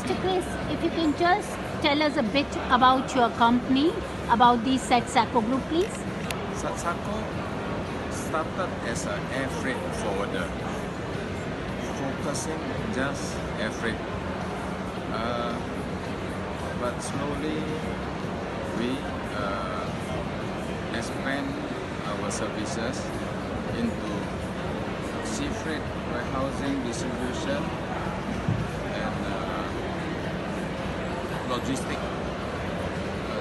Mr. Kris, if you can just tell us a bit about your company, about the Satsaco group, please. Satsaco started as an airfreight forwarder, focusing just airfreight. But slowly we expand our services into seafreight, warehousing, distribution, and logistic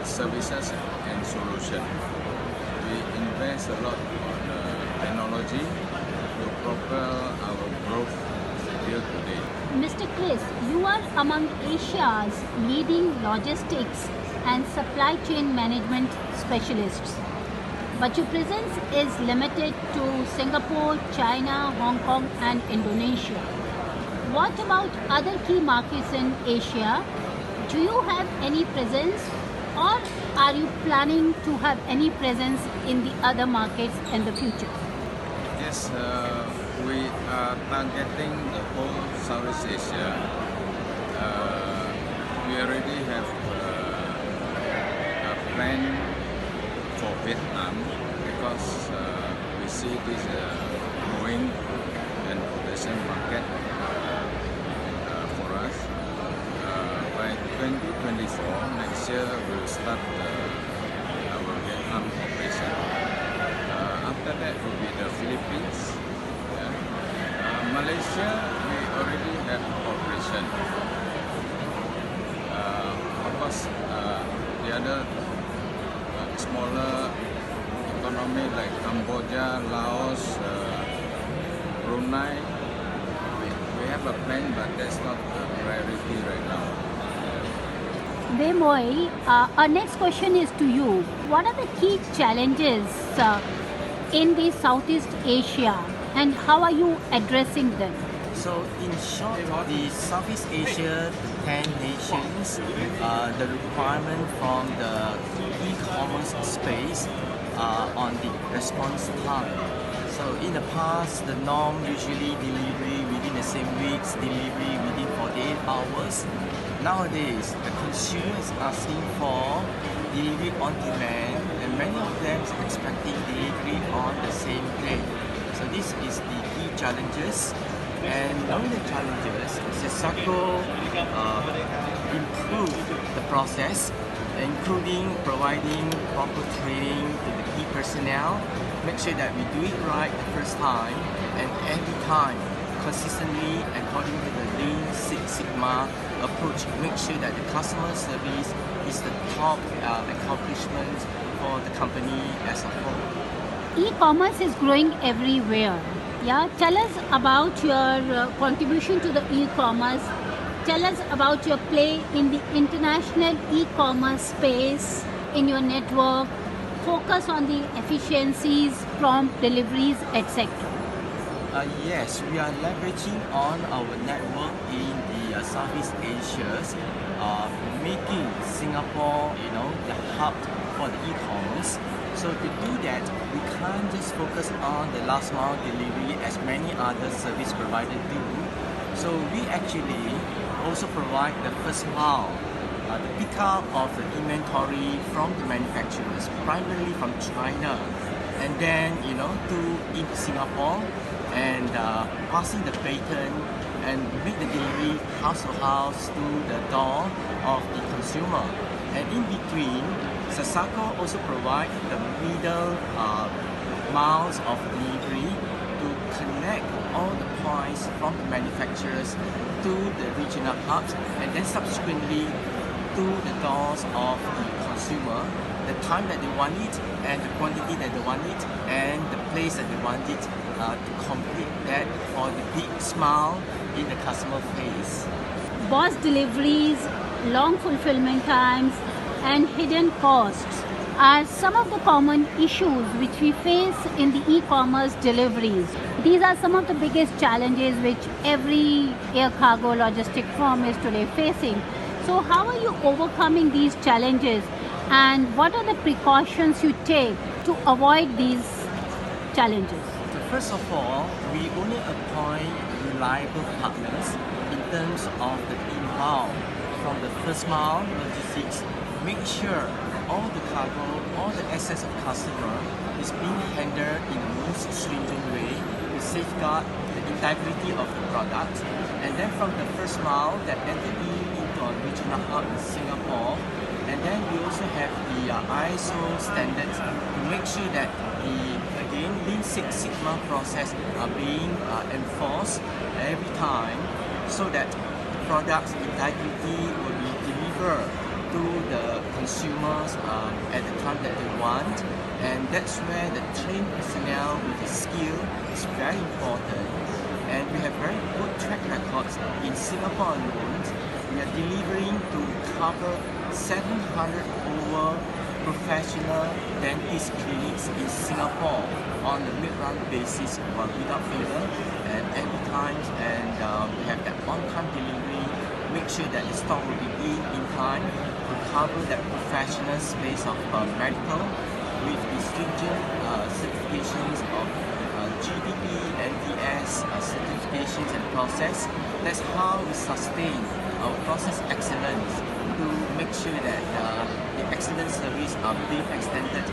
services and solution. We invest a lot on technology to propel our growth till today. Mr. Kris, you are among Asia's leading logistics and supply chain management specialists. But your presence is limited to Singapore, China, Hong Kong and Indonesia. What about other key markets in Asia? Do you have any presence, or are you planning to have any presence in the other markets in the future? Yes, we are targeting the whole Southeast Asia. We already have a plan for Vietnam because we see this growing and potential market for us. By 2024, next year we will start our Vietnam operation. After that will be the Philippines. Malaysia, we already have operation. Of course, the other smaller economy like Cambodia, Laos, Brunei, we have a plan, but that's not a priority right now. Deepu, our next question is to you. What are the key challenges in the Southeast Asia and how are you addressing them? So in short, the Southeast Asia, the 10 nations, the requirement from the e-commerce space on the response time. So in the past, the norm usually delivery within the same weeks, delivery within 48 hours. Nowadays, the consumer is asking for delivery on demand, and many of them are expecting delivery on the same day. So this is the key challenges. And knowing the challenges, Satsaco improved the process, including providing proper training to the key personnel, make sure that we do it right the first time and every time, consistently according to the Lean Six Sigma approach, make sure that the customer service is the top accomplishment for the company as a whole. E-commerce is growing everywhere. Yeah, tell us about your contribution to the e-commerce. Tell us about your play in the international e-commerce space in your network. Focus on the efficiencies, prompt deliveries, etc. Yes, we are leveraging on our network in the Southeast Asia, making Singapore, the hub for the e-commerce. So to do that, we can't just focus on the last mile delivery as many other service providers do. So we actually also provide the first mile, the pickup of the inventory from the manufacturers, primarily from China, and then to Singapore, and passing the baton and make the delivery house to house to the door of the consumer. And in between, Satsaco also provides the middle miles of delivery to connect all the points from the manufacturers to the regional hubs, and then subsequently to the doors of the consumer, the time that they want it and the quantity that they want it and the place that they want it to complete that for the big smile in the customer face. Boss deliveries, long fulfillment times and hidden costs are some of the common issues which we face in the e-commerce deliveries. These are some of the biggest challenges which every air cargo logistic firm is today facing. So how are you overcoming these challenges, and what are the precautions you take to avoid these challenges? So first of all, we only appoint reliable partners in terms of the inbound, from the first mile logistics, make sure all the cargo, all the access of customer is being handled in the most stringent way to safeguard the integrity of the product. And then from the first mile that entered into our regional hub in Singapore, and then we also have the ISO standards to make sure that the, again, Lean Six Sigma process are being enforced every time, so that products integrity will be delivered to the consumers at the time that they want. And that's where the trained personnel with the skill is very important. And we have very good track records in Singapore alone. We are delivering to cover 700 over professional dentist clinics in Singapore on a mid-run basis without failure and every time, and we have that on-time delivery, make sure that the stock will be in time to cover that professional space of medical with the stringent certifications of GDP, NDS certifications and process. That's how we sustain our process excellence to make sure that the excellent service are being extended